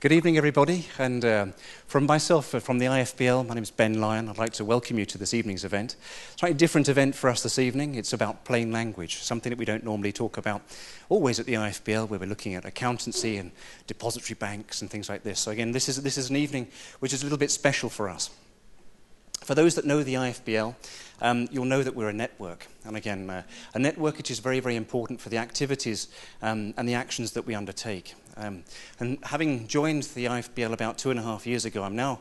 Good evening, everybody, and from myself, from the IFBL, my name is Ben Lyon. I'd like to welcome you to this evening's event. It's a slightly different event for us this evening. It's about plain language, something that we don't normally talk about always at the IFBL, where we're looking at accountancy and depository banks and things like this. So again, this is an evening which is a little bit special for us. For those that know the IFBL, you'll know that we're a network. And again, a network which is very, very important for the activities and the actions that we undertake. And having joined the IFBL about 2.5 years ago, I'm now,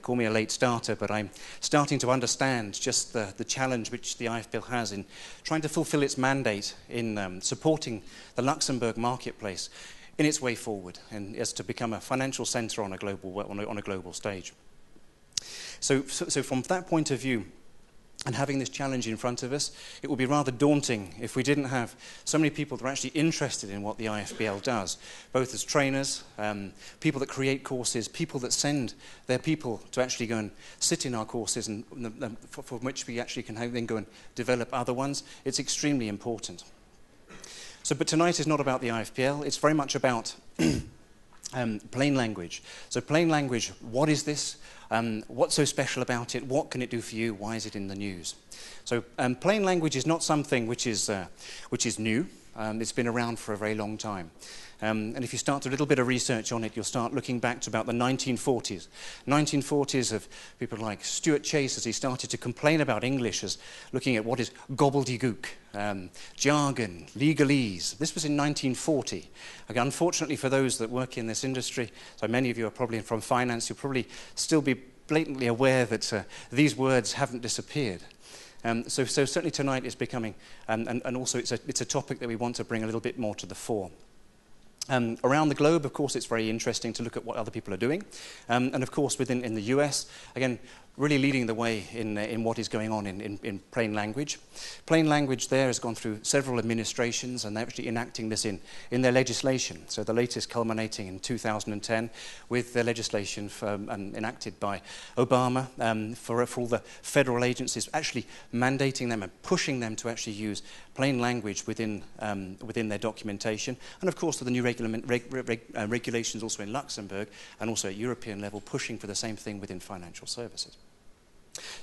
call me a late starter, but I'm starting to understand just the challenge which the IFBL has in trying to fulfill its mandate in supporting the Luxembourg marketplace in its way forward, and as to become a financial centre on a global stage. So from that point of view, and having this challenge in front of us, it would be rather daunting if we didn't have so many people that are actually interested in what the IFBL does, both as trainers, people that create courses, people that send their people to actually go and sit in our courses, and from which we actually can then go and develop other ones. It's extremely important. But tonight is not about the IFBL. It's very much about plain language. So plain language, what is this? What's so special about it? What can it do for you? Why is it in the news? So plain language is not something which is new. It's been around for a very long time. And if you start a little bit of research on it, you'll start looking back to about the 1940s. 1940s of people like Stuart Chase, as he started to complain about English as looking at what is gobbledygook, jargon, legalese. This was in 1940. Again, unfortunately for those that work in this industry, so many of you are probably from finance, you'll probably still be blatantly aware that these words haven't disappeared. So certainly tonight is becoming, and also it's a topic that we want to bring a little bit more to the fore. Around the globe, of course, it's very interesting to look at what other people are doing. And of course, in the US, again, really leading the way in what is going on in plain language. Plain language there has gone through several administrations, and they're actually enacting this in their legislation. So the latest culminating in 2010 with the legislation enacted by Obama for all the federal agencies, actually mandating them and pushing them to actually use plain language within their documentation. And of course, the new regulations also in Luxembourg and also at European level, pushing for the same thing within financial services.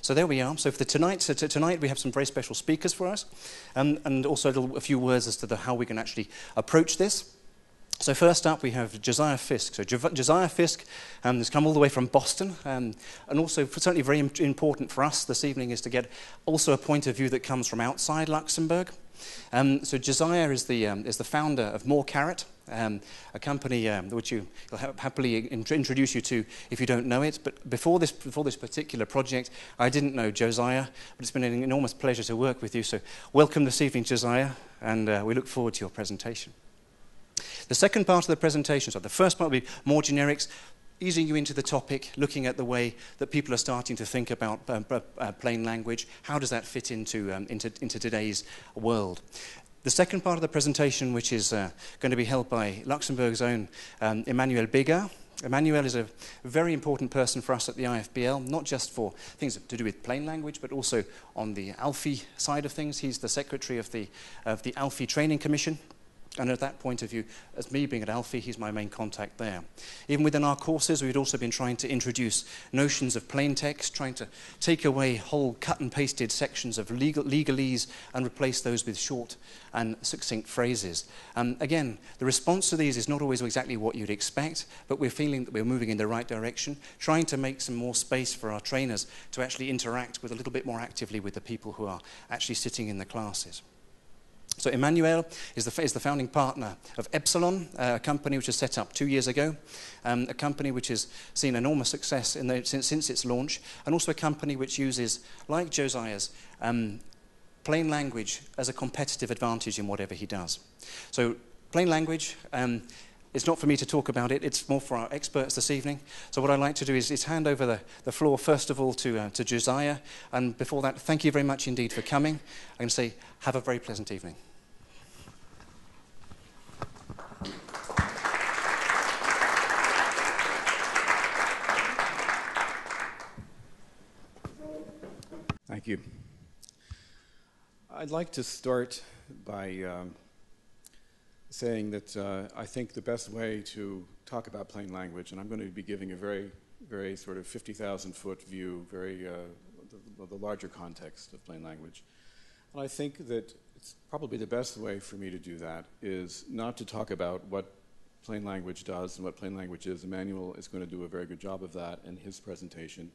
So there we are. So for tonight we have some very special speakers for us, and also a few words as to how we can actually approach this. So first up we have Josiah Fisk. So Josiah Fisk has come all the way from Boston, and also certainly very important for us this evening is to get also a point of view that comes from outside Luxembourg. So Josiah is the founder of MoreCarrot, a company which he'll happily introduce you to if you don't know it. But before this particular project, I didn't know Josiah, but it's been an enormous pleasure to work with you. So welcome this evening, Josiah, and we look forward to your presentation. The second part of the presentation, so the first part will be more generics, easing you into the topic, looking at the way that people are starting to think about plain language. How does that fit into today's world? The second part of the presentation, which is going to be held by Luxembourg's own Emmanuel Bégard. Emmanuel is a very important person for us at the IFBL, not just for things to do with plain language, but also on the ALFI side of things. He's the secretary of the ALFI Training Commission. And at that point of view, as me being at ALFI, he's my main contact there. Even within our courses, we've also been trying to introduce notions of plain text, trying to take away whole cut and pasted sections of legalese and replace those with short and succinct phrases. Again, the response to these is not always exactly what you'd expect, but we're feeling that we're moving in the right direction, trying to make some more space for our trainers to actually interact with a little bit more actively with the people who are actually sitting in the classes. So Emmanuel is the founding partner of Epsilon, a company which was set up 2 years ago, a company which has seen enormous success since its launch, and also a company which uses, like Josiah's, plain language as a competitive advantage in whatever he does. So plain language, it's not for me to talk about it, it's more for our experts this evening. So what I'd like to do is hand over the floor first of all to Josiah, and before that, thank you very much indeed for coming. I'm going to say, have a very pleasant evening. Thank you. I'd like to start by saying that I think the best way to talk about plain language, and I'm going to be giving a very sort of 50,000-foot view, the larger context of plain language. And I think that it's probably the best way for me to do that is not to talk about what plain language does and what plain language is. Emmanuel is going to do a very good job of that in his presentation.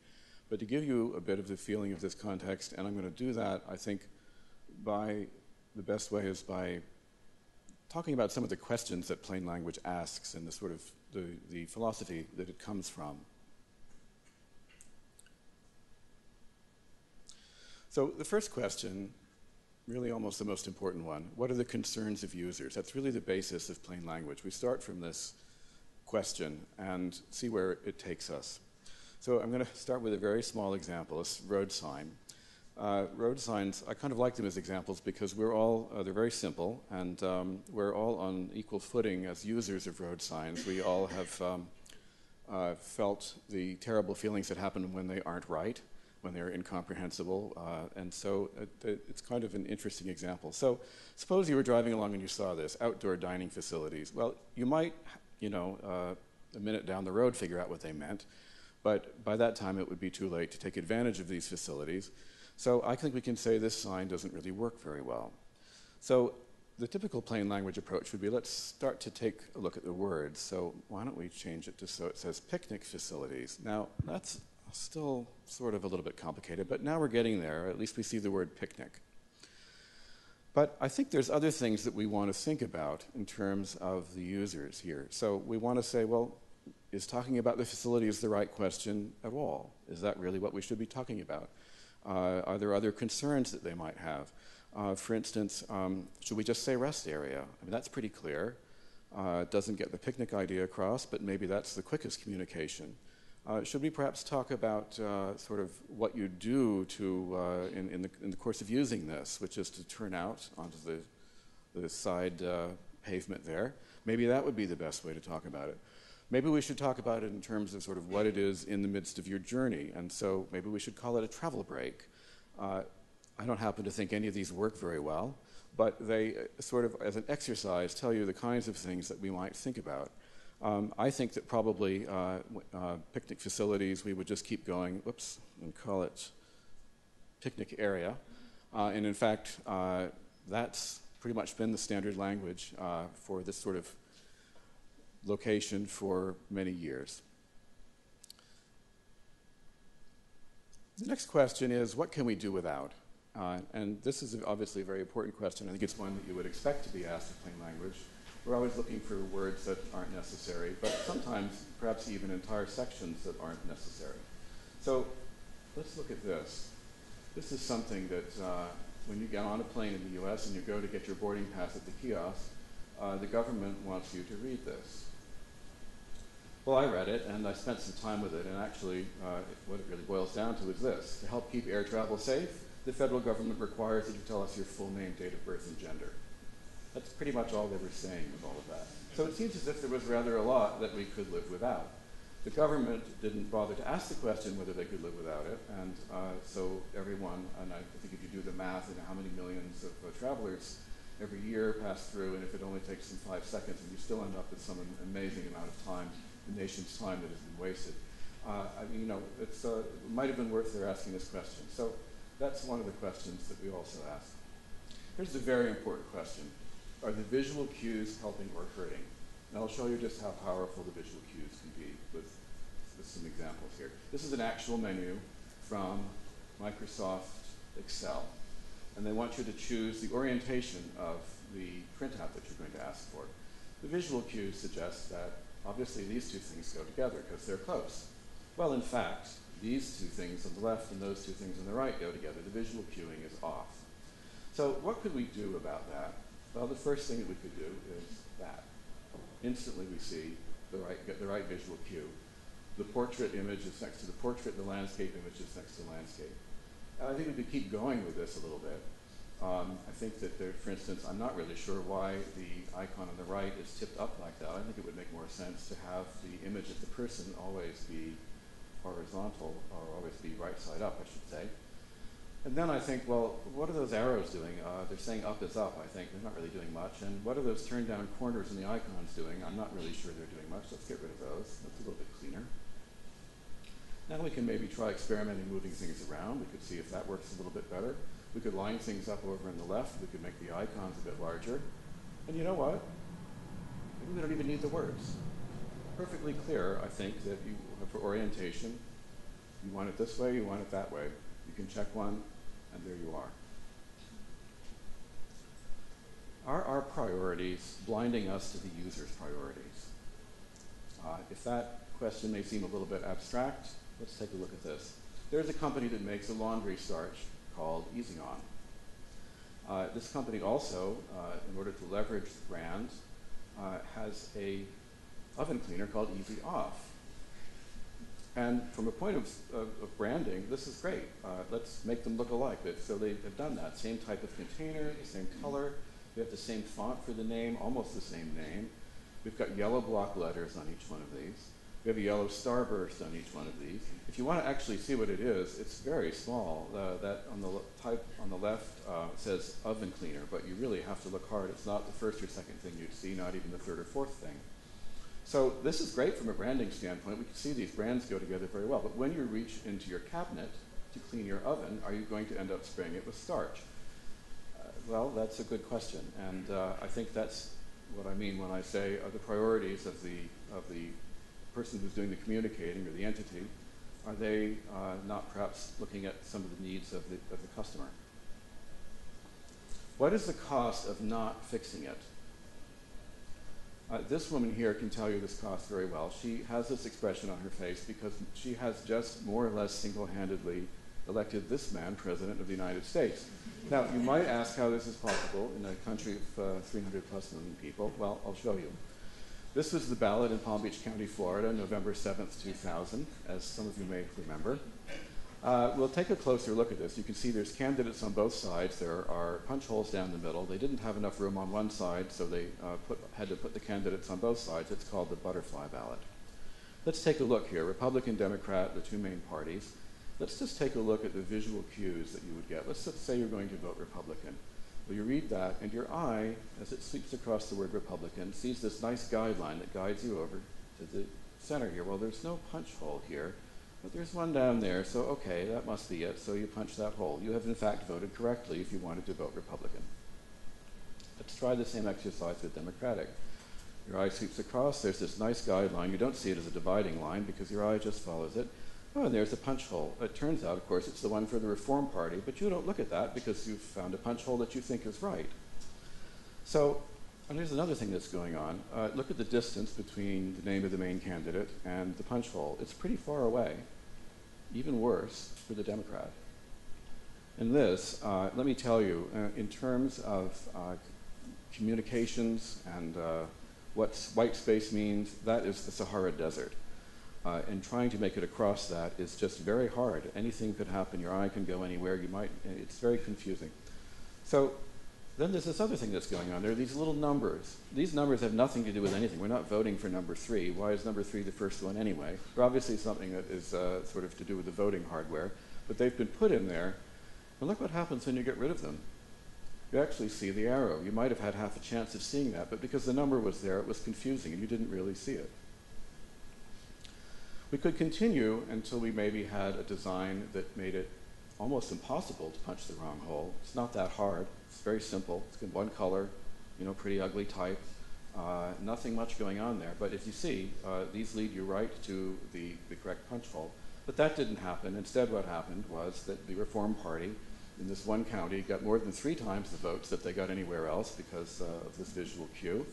But to give you a bit of the feeling of this context, and I'm going to do that, I think, by the best way is by talking about some of the questions that plain language asks and the sort of the philosophy that it comes from. So the first question, really almost the most important one, what are the concerns of users? That's really the basis of plain language. We start from this question and see where it takes us. So I'm going to start with a very small example, a road sign. Road signs, I kind of like them as examples because they're very simple, and we're all on equal footing as users of road signs. We all have felt the terrible feelings that happen when they aren't right, when they're incomprehensible, and so it's kind of an interesting example. So suppose you were driving along and you saw this, outdoor dining facilities. Well, you might, a minute down the road figure out what they meant, but by that time it would be too late to take advantage of these facilities. So I think we can say this sign doesn't really work very well. So the typical plain language approach would be, let's start to take a look at the words. So why don't we change it to so it says picnic facilities. Now that's still sort of a little bit complicated, but now we're getting there. At least we see the word picnic. But I think there's other things that we want to think about in terms of the users here. So we want to say, well, is talking about the facilities the right question at all? Is that really what we should be talking about? Are there other concerns that they might have? For instance, should we just say rest area? I mean, that's pretty clear. It doesn't get the picnic idea across, but maybe that's the quickest communication. Should we perhaps talk about sort of what you do to in the course of using this, which is to turn out onto the side pavement there? Maybe that would be the best way to talk about it. Maybe we should talk about it in terms of sort of what it is in the midst of your journey, and so maybe we should call it a travel break. I don't happen to think any of these work very well, but they sort of, as an exercise, tell you the kinds of things that we might think about. I think that probably picnic facilities, we would just keep going, and call it picnic area. And in fact, that's pretty much been the standard language for this sort of location for many years. The next question is, what can we do without? And this is obviously a very important question. I think it's one that you would expect to be asked in plain language. We're always looking for words that aren't necessary, but sometimes perhaps even entire sections that aren't necessary. So let's look at this. This is something that when you get on a plane in the US and you go to get your boarding pass at the kiosk, the government wants you to read this. Well, I read it and I spent some time with it, and actually what it really boils down to is this. To help keep air travel safe, the federal government requires that you tell us your full name, date of birth, and gender. That's pretty much all they were saying with all of that. So it seems as if there was rather a lot that we could live without. The government didn't bother to ask the question whether they could live without it, and so everyone, and I think if you do the math and how many millions of travelers every year pass through, and if it only takes them 5 seconds, and you still end up with some amazing amount of time, the nation's time that has been wasted. It might have been worth their asking this question. So that's one of the questions that we also ask. Here's a very important question. Are the visual cues helping or hurting? And I'll show you just how powerful the visual cues can be with some examples here. This is an actual menu from Microsoft Excel. And they want you to choose the orientation of the printout that you're going to ask for. The visual cues suggest that obviously these two things go together because they're close. Well, in fact, these two things on the left and those two things on the right go together. The visual cueing is off. So what could we do about that? Well, the first thing that we could do is that. Instantly we see get the right visual cue. The portrait image is next to the portrait, the landscape image is next to the landscape. And I think we could keep going with this a little bit. I think that there, for instance, I'm not really sure why the icon on the right is tipped up like that. I think it would make more sense to have the image of the person always be horizontal, or always be right side up, I should say. And then I think, well, what are those arrows doing? They're saying up is up, I think. They're not really doing much. And what are those turned down corners in the icons doing? I'm not really sure they're doing much. Let's get rid of those. That's a little bit cleaner. Now we can maybe try experimenting moving things around. We could see if that works a little bit better. We could line things up over on the left. We could make the icons a bit larger. And you know what? Maybe we don't even need the words. Perfectly clear, I think, that you, for orientation, you want it this way, you want it that way. You can check one, and there you are. Are our priorities blinding us to the user's priorities? If that question may seem a little bit abstract, let's take a look at this. There's a company that makes a laundry starch called Easy On. This company also, in order to leverage the brand, has a oven cleaner called Easy Off. And from a point of branding, this is great. Let's make them look alike. So they've done that. Same type of container, the same color. We have the same font for the name, almost the same name. We've got yellow block letters on each one of these. We have a yellow starburst on each one of these. If you want to actually see what it is, it's very small. That on the type on the left says oven cleaner, but you really have to look hard. It's not the first or second thing you'd see, not even the third or fourth thing. So this is great from a branding standpoint. We can see these brands go together very well. But when you reach into your cabinet to clean your oven, are you going to end up spraying it with starch? Well, that's a good question. And I think that's what I mean when I say the priorities of the person who's doing the communicating or the entity, are they not perhaps looking at some of the needs of the customer? What is the cost of not fixing it? This woman here can tell you this cost very well. She has this expression on her face because she has just more or less single-handedly elected this man president of the United States. Now, you might ask how this is possible in a country of 300 plus million people. Well, I'll show you. This was the ballot in Palm Beach County, Florida, November 7th, 2000, as some of you may remember. We'll take a closer look at this. You can see there's candidates on both sides. There are punch holes down the middle. They didn't have enough room on one side, so they had to put the candidates on both sides. It's called the butterfly ballot. Let's take a look here. Republican, Democrat, the two main parties. Let's just take a look at the visual cues that you would get. Let's just say you're going to vote Republican. Well, you read that, and your eye, as it sweeps across the word Republican, sees this nice guideline that guides you over to the center here. Well, there's no punch hole here, but there's one down there, so okay, that must be it. So you punch that hole. You have, in fact, voted correctly if you wanted to vote Republican. Let's try the same exercise with Democratic. Your eye sweeps across. There's this nice guideline. You don't see it as a dividing line because your eye just follows it. Oh, and there's a punch hole. It turns out, of course, it's the one for the Reform Party, but you don't look at that because you've found a punch hole that you think is right. So, and here's another thing that's going on. Look at the distance between the name of the main candidate and the punch hole. It's pretty far away. Even worse for the Democrat. And this, let me tell you, in terms of communications and what white space means, that is the Sahara Desert. And trying to make it across that is just very hard. Anything could happen. Your eye can go anywhere. It's very confusing. So then there's this other thing that's going on. There are these little numbers. These numbers have nothing to do with anything. We're not voting for number 3. Why is number 3 the first one anyway? They're obviously something that is sort of to do with the voting hardware. But they've been put in there. And look what happens when you get rid of them. You actually see the arrow. You might have had half a chance of seeing that, but because the number was there, it was confusing, and you didn't really see it. We could continue until we maybe had a design that made it almost impossible to punch the wrong hole. It's not that hard. It's very simple. It's got one color, pretty ugly type. Nothing much going on there. But as you see, these lead you right to the correct punch hole. But that didn't happen. Instead, what happened was that the Reform Party in this one county got more than 3 times the votes that they got anywhere else because of this visual cue.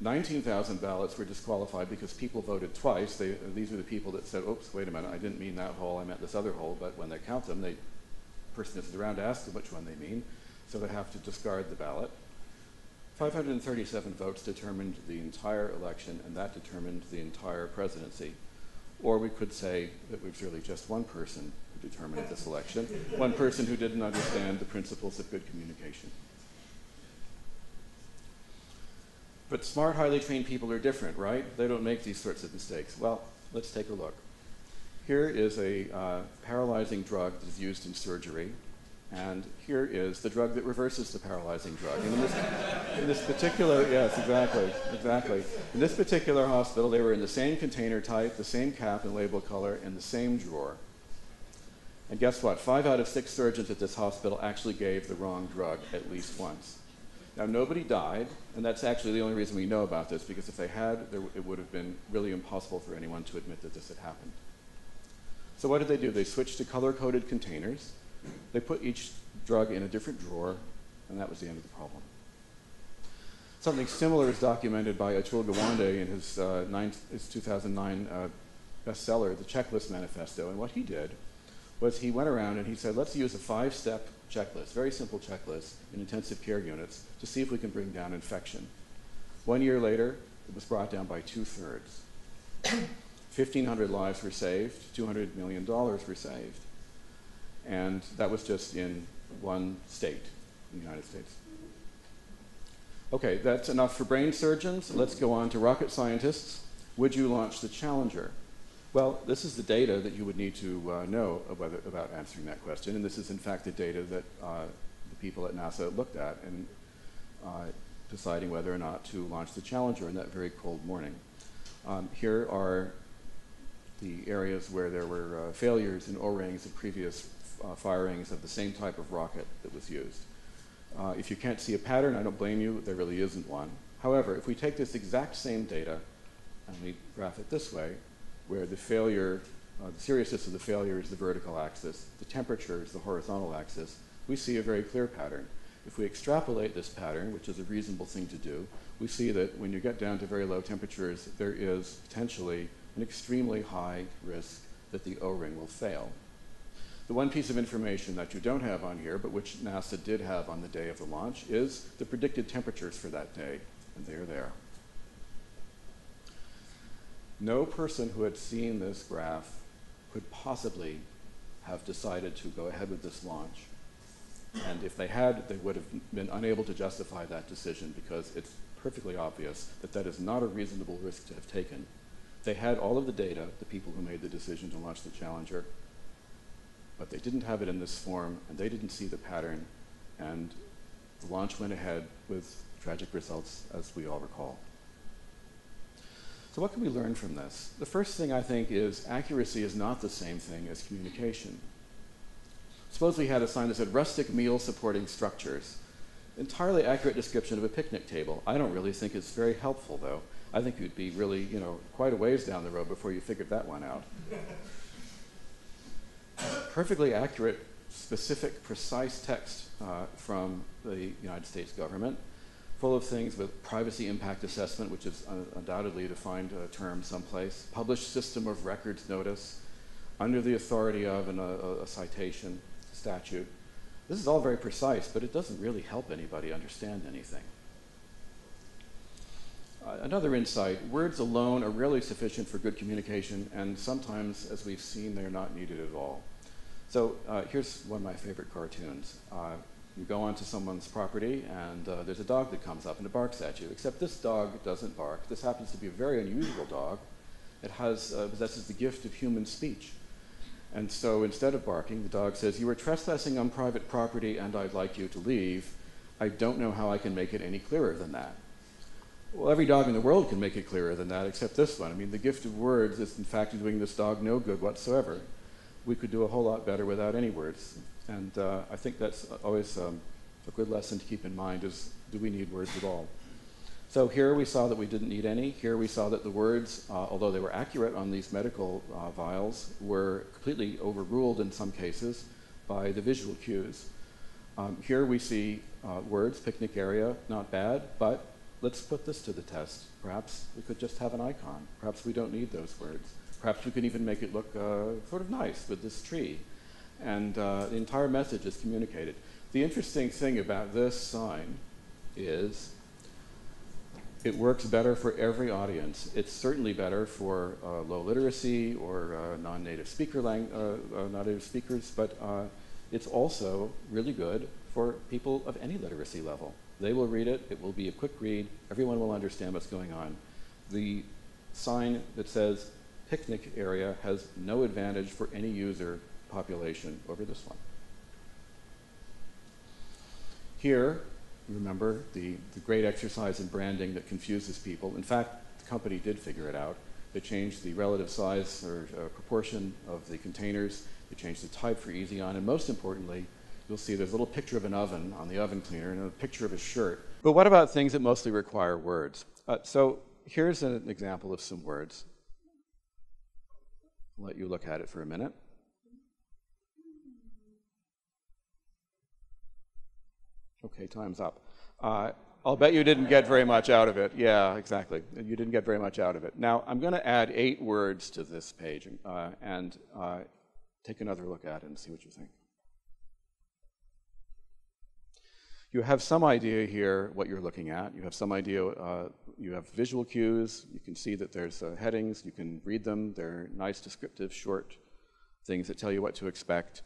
19,000 ballots were disqualified because people voted twice. These are the people that said, oops, wait a minute, I didn't mean that hole, I meant this other hole. But when they count them, the person isn't around to ask them which one they mean, so they have to discard the ballot. 537 votes determined the entire election, and that determined the entire presidency. Or we could say that it was really just one person who determined this election, one person who didn't understand the principles of good communication. But smart, highly trained people are different, right? They don't make these sorts of mistakes. Well, let's take a look. Here is a paralyzing drug that is used in surgery. And here is the drug that reverses the paralyzing drug. And in this particular, yes, exactly. In this particular hospital, they were in the same container type, the same cap and label color, and the same drawer. And guess what? 5 out of 6 surgeons at this hospital actually gave the wrong drug at least once. Now, nobody died, and that's actually the only reason we know about this, because if they had, it would have been really impossible for anyone to admit that this had happened. So what did they do? They switched to color-coded containers. They put each drug in a different drawer, and that was the end of the problem. Something similar is documented by Atul Gawande in his 2009 bestseller, The Checklist Manifesto. And what he did was he went around and he said, let's use a 5-step checklist, very simple checklist in intensive care units to see if we can bring down infection. 1 year later, it was brought down by 2/3. 1,500 lives were saved, $200 million were saved. And that was just in one state in the United States. Okay, that's enough for brain surgeons. Let's go on to rocket scientists. Would you launch the Challenger? Well, this is the data that you would need to know about answering that question, and this is in fact the data that the people at NASA looked at in deciding whether or not to launch the Challenger in that very cold morning. Here are the areas where there were failures in O-rings of previous firings of the same type of rocket that was used. If you can't see a pattern, I don't blame you, there really isn't one. However, if we take this exact same data and we graph it this way, where the failure, the seriousness of the failure is the vertical axis, the temperature is the horizontal axis, we see a very clear pattern. If we extrapolate this pattern, which is a reasonable thing to do, we see that when you get down to very low temperatures, there is potentially an extremely high risk that the O-ring will fail. The one piece of information that you don't have on here, but which NASA did have on the day of the launch, is the predicted temperatures for that day, and they are there. No person who had seen this graph could possibly have decided to go ahead with this launch. And if they had, they would have been unable to justify that decision because it's perfectly obvious that that is not a reasonable risk to have taken. They had all of the data, the people who made the decision to launch the Challenger, but they didn't have it in this form, and they didn't see the pattern, and the launch went ahead with tragic results, as we all recall. So what can we learn from this? The first thing I think is accuracy is not the same thing as communication. Suppose we had a sign that said rustic meal supporting structures. Entirely accurate description of a picnic table. I don't really think it's very helpful, though. I think you'd be really, quite a ways down the road before you figured that one out. Perfectly accurate, specific, precise text from the United States government, full of things with privacy impact assessment, which is undoubtedly a defined term someplace, published system of records notice, under the authority of a citation statute. This is all very precise, but it doesn't really help anybody understand anything. Another insight, words alone are rarely sufficient for good communication, and sometimes, as we've seen, they're not needed at all. So here's one of my favorite cartoons. You go onto someone's property, and there's a dog that comes up and it barks at you, except this dog doesn't bark. This happens to be a very unusual dog. It possesses the gift of human speech. And so instead of barking, the dog says, "You are trespassing on private property, and I'd like you to leave. I don't know how I can make it any clearer than that." Well, every dog in the world can make it clearer than that, except this one. I mean, the gift of words is, in fact, doing this dog no good whatsoever. We could do a whole lot better without any words. And I think that's always a good lesson to keep in mind is, do we need words at all? So here we saw that we didn't need any. Here we saw that the words, although they were accurate on these medical vials, were completely overruled in some cases by the visual cues. Here we see words, picnic area, not bad, but let's put this to the test. Perhaps we could just have an icon. Perhaps we don't need those words. Perhaps we could even make it look sort of nice with this tree. And the entire message is communicated. The interesting thing about this sign is it works better for every audience. It's certainly better for low literacy or non-native speakers, but it's also really good for people of any literacy level. They will read it. It will be a quick read. Everyone will understand what's going on. The sign that says picnic area has no advantage for any user population over this one. Here, remember, the great exercise in branding that confuses people. In fact, the company did figure it out. They changed the relative size or proportion of the containers. They changed the type for easy on. And most importantly, you'll see there's a little picture of an oven on the oven cleaner and a picture of a shirt. But what about things that mostly require words? So here's an example of some words. I'll let you look at it for a minute. Okay, time's up. I'll bet you didn't get very much out of it. Yeah, exactly. You didn't get very much out of it. Now, I'm going to add 8 words to this page and take another look at it and see what you think. You have some idea here what you're looking at. You have some idea, you have visual cues. You can see that there's headings. You can read them. They're nice, descriptive, short things that tell you what to expect.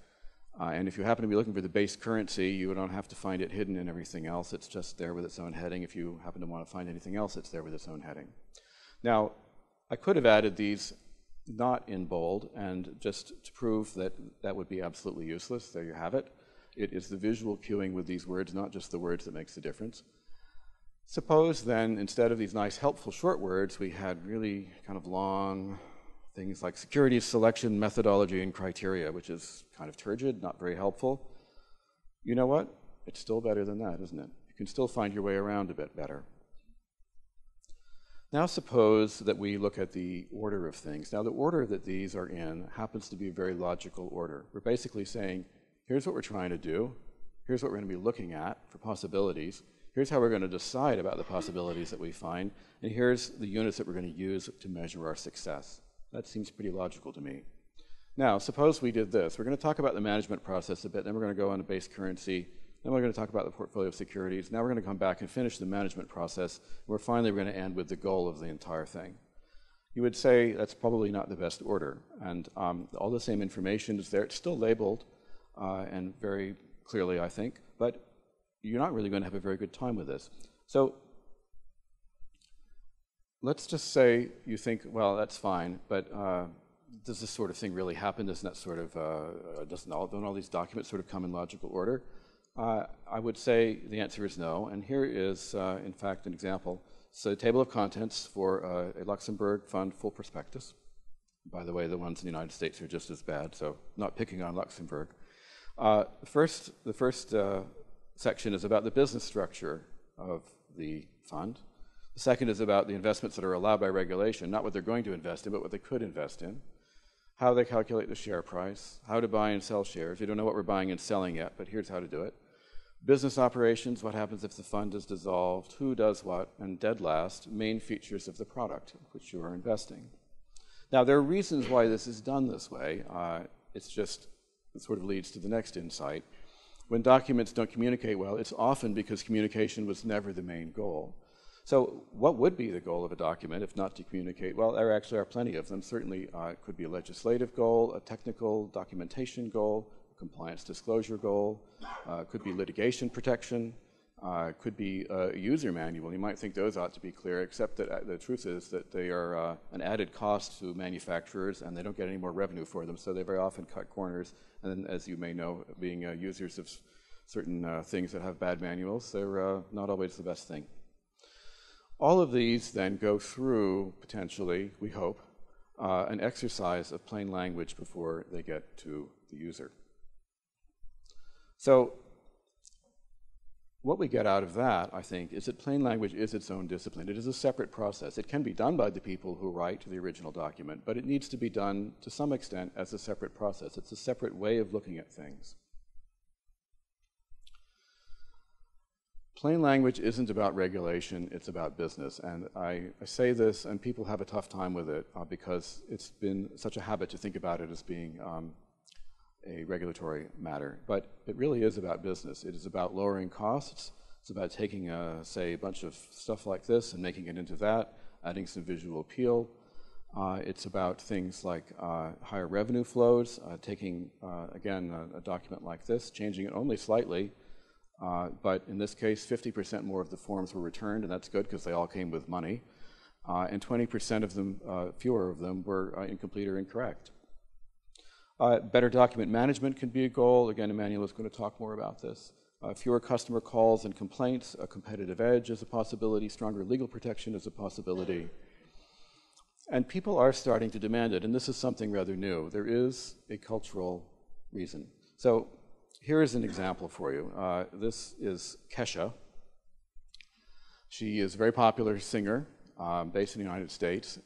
And if you happen to be looking for the base currency, you don't have to find it hidden in everything else. It's just there with its own heading. If you happen to want to find anything else, it's there with its own heading. Now, I could have added these not in bold, and just to prove that that would be absolutely useless, there you have it. It is the visual cueing with these words, not just the words, that makes the difference. Suppose then, instead of these nice, helpful short words, we had really kind of long things like securities selection, methodology, and criteria, which is kind of turgid, not very helpful. You know what? It's still better than that, isn't it? You can still find your way around a bit better. Now suppose that we look at the order of things. Now the order that these are in happens to be a very logical order. We're basically saying, here's what we're trying to do, here's what we're going to be looking at for possibilities, here's how we're going to decide about the possibilities that we find, and here's the units that we're going to use to measure our success. That seems pretty logical to me. Now, suppose we did this. We're going to talk about the management process a bit, then we're going to go on to base currency, then we're going to talk about the portfolio of securities, now we're going to come back and finish the management process, and finally we're going to end with the goal of the entire thing. You would say that's probably not the best order, and all the same information is there. It's still labeled, and very clearly, I think, but you're not really going to have a very good time with this. So let's just say you think, well, that's fine, but does this sort of thing really happen? Doesn't that sort of, don't all these documents sort of come in logical order? I would say the answer is no, and here is, in fact, an example. So a table of contents for a Luxembourg fund full prospectus. By the way, the ones in the United States are just as bad, so not picking on Luxembourg. The first section is about the business structure of the fund. The second is about the investments that are allowed by regulation, not what they're going to invest in, but what they could invest in. How they calculate the share price, how to buy and sell shares. We don't know what we're buying and selling yet, but here's how to do it. Business operations, what happens if the fund is dissolved, who does what, and dead last, main features of the product which you are investing. Now, there are reasons why this is done this way. It sort of leads to the next insight. When documents don't communicate well, it's often because communication was never the main goal. So what would be the goal of a document if not to communicate? Well, there actually are plenty of them. Certainly it could be a legislative goal, a technical documentation goal, a compliance disclosure goal, could be litigation protection, could be a user manual. You might think those ought to be clear, except that the truth is that they are an added cost to manufacturers and they don't get any more revenue for them, so they very often cut corners. And as you may know, being users of certain things that have bad manuals, they're not always the best thing. All of these then go through, potentially, we hope, an exercise of plain language before they get to the user. So what we get out of that, I think, is that plain language is its own discipline. It is a separate process. It can be done by the people who write the original document, but it needs to be done, to some extent, as a separate process. It's a separate way of looking at things. Plain language isn't about regulation, it's about business. And I say this, and people have a tough time with it because it's been such a habit to think about it as being a regulatory matter. But it really is about business. It is about lowering costs. It's about taking, say, a bunch of stuff like this and making it into that, adding some visual appeal. It's about things like higher revenue flows, taking, again, a document like this, changing it only slightly, but in this case, 50% more of the forms were returned, and that's good because they all came with money. And 20% of them, fewer of them, were incomplete or incorrect. Better document management can be a goal. Again, Emmanuel is going to talk more about this. Fewer customer calls and complaints, a competitive edge is a possibility, stronger legal protection is a possibility. And people are starting to demand it, and this is something rather new. There is a cultural reason. So here is an example for you. This is Kesha. She is a very popular singer based in the United States.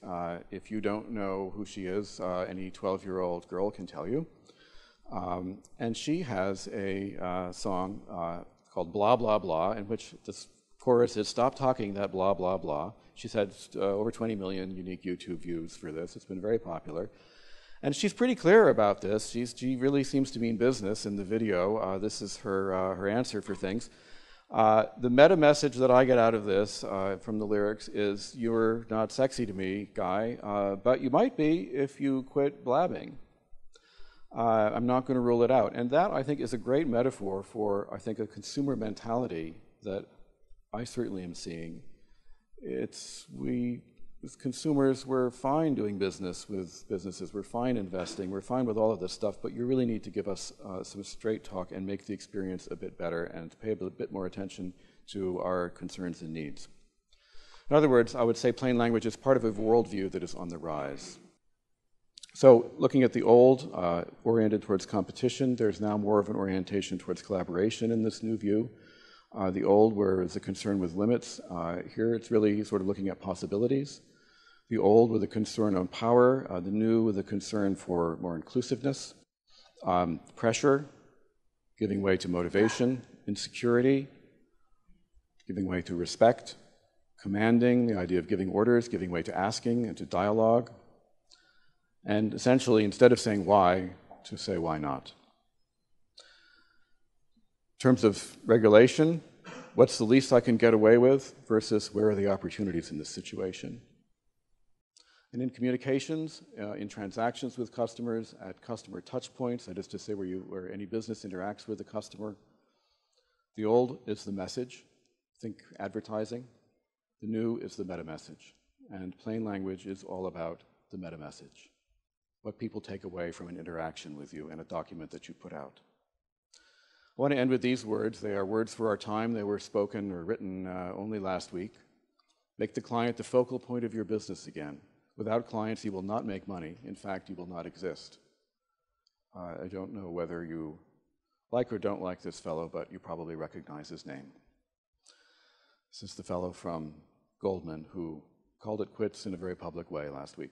If you don't know who she is, any 12-year-old girl can tell you. And she has a song called Blah, Blah, Blah, in which this chorus is, stop talking that blah, blah, blah. She's had over 20 million unique YouTube views for this. It's been very popular. And she's pretty clear about this. She really seems to mean business in the video. This is her answer for things. The meta message that I get out of this from the lyrics is, you're not sexy to me, guy, but you might be if you quit blabbing. I'm not going to rule it out. And that, I think, is a great metaphor for, I think, a consumer mentality that I certainly am seeing. As consumers, we're fine doing business with businesses, we're fine investing, we're fine with all of this stuff, but you really need to give us some straight talk and make the experience a bit better and pay a bit more attention to our concerns and needs. In other words, I would say plain language is part of a worldview that is on the rise. So looking at the old, oriented towards competition, there's now more of an orientation towards collaboration in this new view. The old, where it's a concern with limits, here it's really sort of looking at possibilities. The old with a concern on power, the new with a concern for more inclusiveness, pressure, giving way to motivation, insecurity, giving way to respect, commanding, the idea of giving orders, giving way to asking and to dialogue, and essentially, instead of saying why, to say why not. In terms of regulation, what's the least I can get away with versus where are the opportunities in this situation? And in communications, in transactions with customers, at customer touch points, that is to say where any business interacts with the customer, the old is the message, think advertising. The new is the meta message. And plain language is all about the meta message, what people take away from an interaction with you and a document that you put out. I want to end with these words. They are words for our time. They were spoken or written only last week. Make the client the focal point of your business again. Without clients, you will not make money. In fact, you will not exist. I don't know whether you like or don't like this fellow, but you probably recognize his name. This is the fellow from Goldman who called it quits in a very public way last week.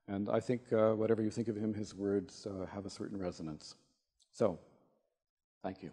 And I think whatever you think of him, his words have a certain resonance. So, thank you.